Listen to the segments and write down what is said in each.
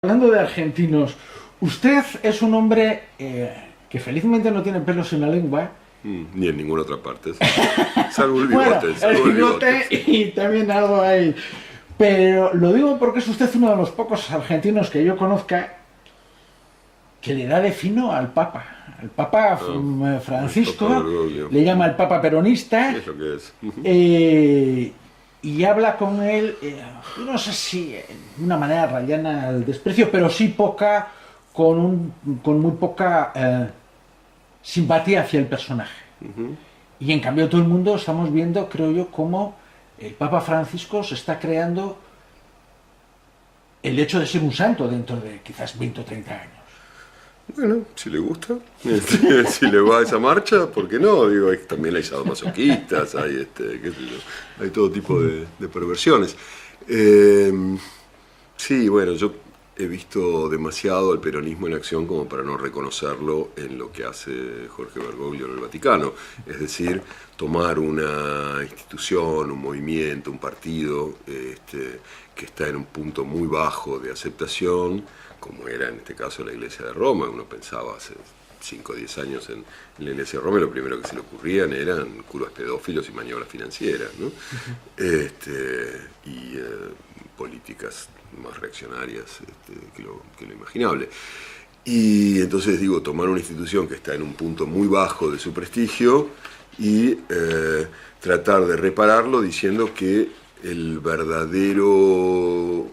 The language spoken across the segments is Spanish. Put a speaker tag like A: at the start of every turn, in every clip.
A: Hablando de argentinos, usted es un hombre que felizmente no tiene pelos en la lengua.
B: Ni en ninguna otra parte. Salvo el
A: Bueno,
B: bigote.
A: el bigote y también algo ahí. Pero lo digo porque es usted uno de los pocos argentinos que yo conozca que le da de fino al Papa. El Papa Francisco,
B: el Papa Bergoglio.
A: le llama el Papa peronista.
B: Es lo que es.
A: Y habla con él, no sé si de una manera rayana al desprecio, pero sí poca, con muy poca simpatía hacia el personaje. Y en cambio todo el mundo estamos viendo, creo yo, cómo el Papa Francisco se está creando el hecho de ser un santo dentro de quizás 20 o 30 años.
B: Bueno, si le gusta, si le va a esa marcha, ¿por qué no? Digo, también hay sadomasoquistas, hay, qué sé yo, hay todo tipo de perversiones. Sí, bueno, yo he visto demasiado al peronismo en acción como para no reconocerlo en lo que hace Jorge Bergoglio en el Vaticano. Es decir, tomar una institución, un movimiento, un partido que está en un punto muy bajo de aceptación, como era en este caso la Iglesia de Roma. Uno pensaba hace 5 o 10 años en la Iglesia de Roma, y lo primero que se le ocurrían eran curas pedófilos y maniobras financieras, ¿no? Políticas más reaccionarias que lo imaginable. Y entonces digo, tomar una institución que está en un punto muy bajo de su prestigio y tratar de repararlo diciendo que el verdadero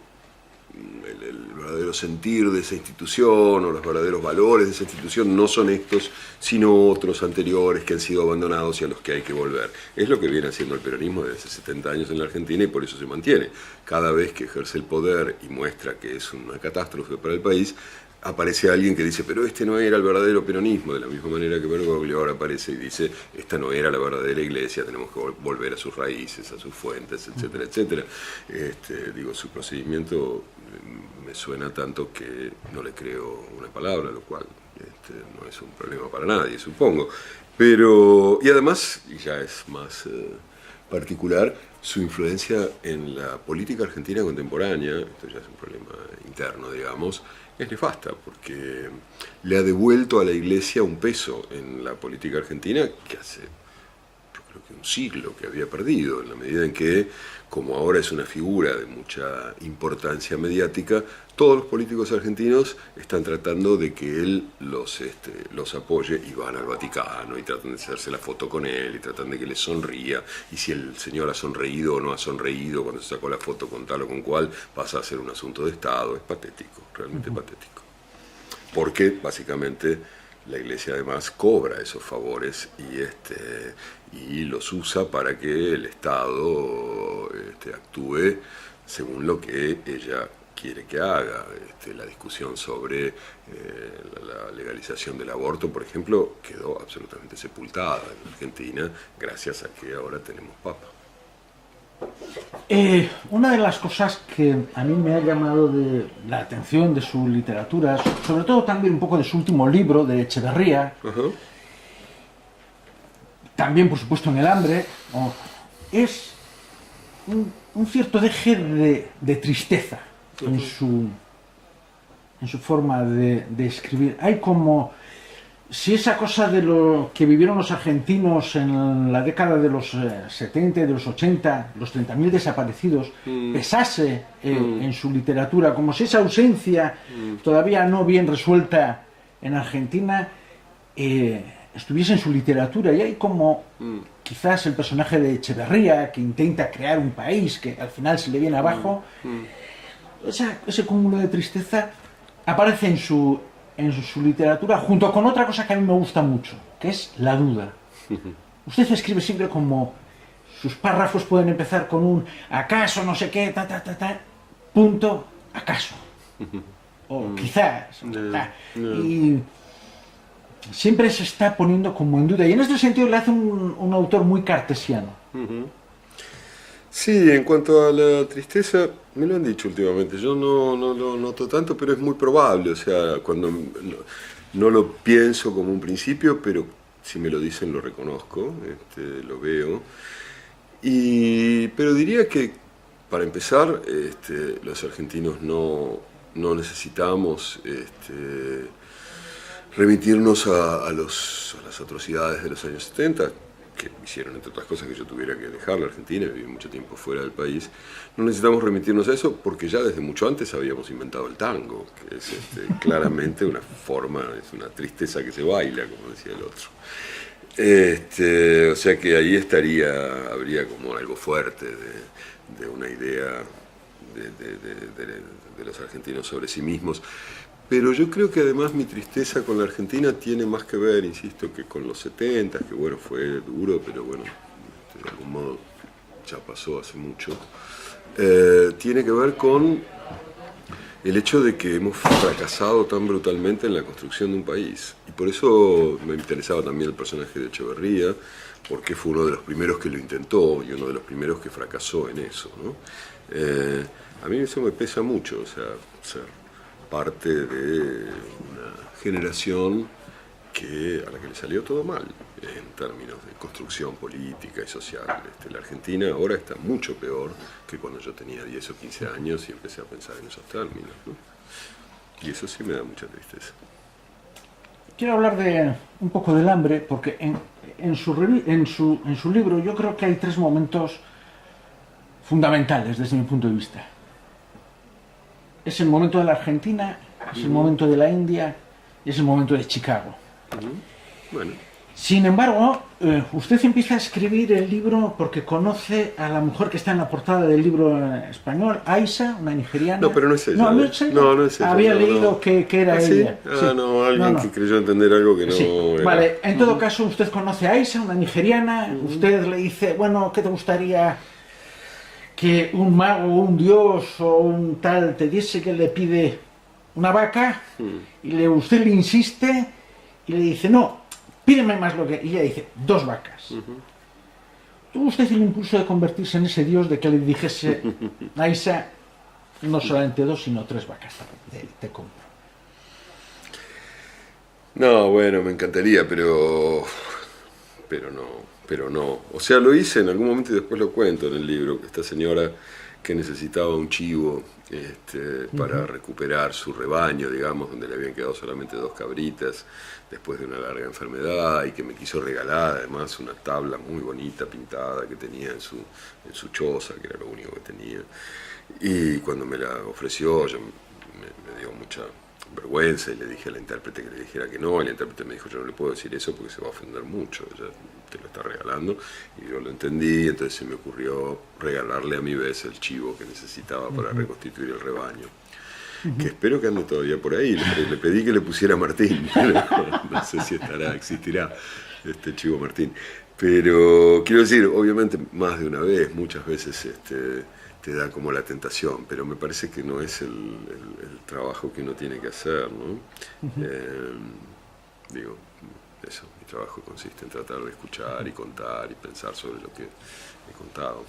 B: sentir de esa institución o los verdaderos valores de esa institución no son estos, sino otros anteriores que han sido abandonados y a los que hay que volver. Es lo que viene haciendo el peronismo desde hace 70 años en la Argentina, y por eso se mantiene. Cada vez que ejerce el poder y muestra que es una catástrofe para el país, aparece alguien que dice, pero este no era el verdadero peronismo, de la misma manera que Bergoglio ahora aparece y dice, esta no era la verdadera iglesia, tenemos que volver a sus raíces, a sus fuentes, etcétera, etcétera. Su procedimiento me suena tanto que no le creo una palabra, lo cual no es un problema para nadie, supongo. Pero, y además, y ya es más particular, su influencia en la política argentina contemporánea, esto ya es un problema interno, digamos, es nefasta, porque le ha devuelto a la Iglesia un peso en la política argentina que hace, yo creo que un siglo que había perdido, en la medida en que, como ahora es una figura de mucha importancia mediática, todos los políticos argentinos están tratando de que él los apoye, y van al Vaticano y tratan de hacerse la foto con él y tratan de que le sonría, y si el señor ha sonreído o no ha sonreído cuando se sacó la foto con tal o con cual, pasa a ser un asunto de Estado. Es patético, realmente patético, porque básicamente la Iglesia además cobra esos favores y los usa para que el Estado actúe según lo que ella quiere que haga. La discusión sobre la legalización del aborto, por ejemplo, quedó absolutamente sepultada en Argentina gracias a que ahora tenemos Papa.
A: Una de las cosas que a mí me ha llamado la atención de su literatura, sobre todo también un poco de su último libro, de Echeverría, también por supuesto en El hambre, es un cierto deje de tristeza en su forma de escribir. Hay como si esa cosa de lo que vivieron los argentinos en la década de los 70 y de los 80, los 30.000 desaparecidos, pesase en su literatura, como si esa ausencia todavía no bien resuelta en Argentina estuviese en su literatura. Y hay como quizás el personaje de Echeverría, que intenta crear un país que al final se le viene abajo. Ese cúmulo de tristeza aparece en su literatura, junto con otra cosa que a mí me gusta mucho, que es la duda. Usted escribe siempre como sus párrafos pueden empezar con un acaso, no sé qué, punto, acaso. O quizás. Y siempre se está poniendo como en duda. Y en este sentido le hace un autor muy cartesiano.
B: Sí, en cuanto a la tristeza, me lo han dicho últimamente, yo no lo noto tanto, pero es muy probable, o sea, cuando no lo pienso como un principio, pero si me lo dicen lo reconozco, lo veo. Pero diría que, para empezar, los argentinos no no necesitamos remitirnos a las atrocidades de los años 70, que hicieron, entre otras cosas, que yo tuviera que dejar la Argentina, viví mucho tiempo fuera del país. No necesitamos remitirnos a eso porque ya desde mucho antes habíamos inventado el tango, que es claramente una forma, es una tristeza que se baila, como decía el otro. O sea que ahí habría como algo fuerte de una idea de los argentinos sobre sí mismos. Pero yo creo que además mi tristeza con la Argentina tiene más que ver, insisto, que con los 70, que bueno, fue duro, pero bueno, de algún modo ya pasó hace mucho. Tiene que ver con el hecho de que hemos fracasado tan brutalmente en la construcción de un país. Y por eso me interesaba también el personaje de Echeverría, porque fue uno de los primeros que lo intentó y uno de los primeros que fracasó en eso, ¿no? A mí eso me pesa mucho, o sea, ser parte de una generación a la que le salió todo mal en términos de construcción política y social. La Argentina ahora está mucho peor que cuando yo tenía 10 o 15 años y empecé a pensar en esos términos, ¿no? Y eso sí me da mucha tristeza.
A: Quiero hablar un poco del hambre, porque en su libro yo creo que hay 3 momentos fundamentales desde mi punto de vista. Es el momento de la Argentina, es el momento de la India y es el momento de Chicago.
B: Bueno.
A: Sin embargo, usted empieza a escribir el libro porque conoce a la mujer que está en la portada del libro español, Aisha, una nigeriana.
B: No, pero no es ella.
A: No es ella.
B: No es ella.
A: Había leído que era
B: ¿Sí?
A: ella. Sí.
B: No, alguien que creyó entender algo que no
A: sí.
B: era.
A: Vale, en todo caso usted conoce a Aisha, una nigeriana, usted le dice, bueno, ¿qué te gustaría que un mago, un dios o un tal te diese? Que le pide una vaca y usted le insiste y le dice, no, pídeme más lo que... Y ella dice, 2 vacas. ¿Tuvo usted el impulso de convertirse en ese dios de que le dijese, Aisha, no solamente 2, sino 3 vacas? Te compro.
B: No, bueno, me encantaría, pero no. O sea, lo hice en algún momento y después lo cuento en el libro, que esta señora que necesitaba un chivo para recuperar su rebaño, digamos, donde le habían quedado solamente 2 cabritas después de una larga enfermedad, y que me quiso regalar además una tabla muy bonita pintada que tenía en su choza, que era lo único que tenía. Y cuando me la ofreció, me dio mucha vergüenza y le dije a la intérprete que le dijera que no, y la intérprete me dijo, yo no le puedo decir eso porque se va a ofender mucho, ella te lo está regalando. Y yo lo entendí, entonces se me ocurrió regalarle a mi vez el chivo que necesitaba para reconstituir el rebaño, que espero que ande todavía por ahí. Le pedí que le pusiera Martín, pero no sé si existirá este chivo Martín, pero quiero decir, obviamente más de una vez, muchas veces te da como la tentación, pero me parece que no es el trabajo que uno tiene que hacer, ¿no? Digo, eso, mi trabajo consiste en tratar de escuchar y contar y pensar sobre lo que he contado.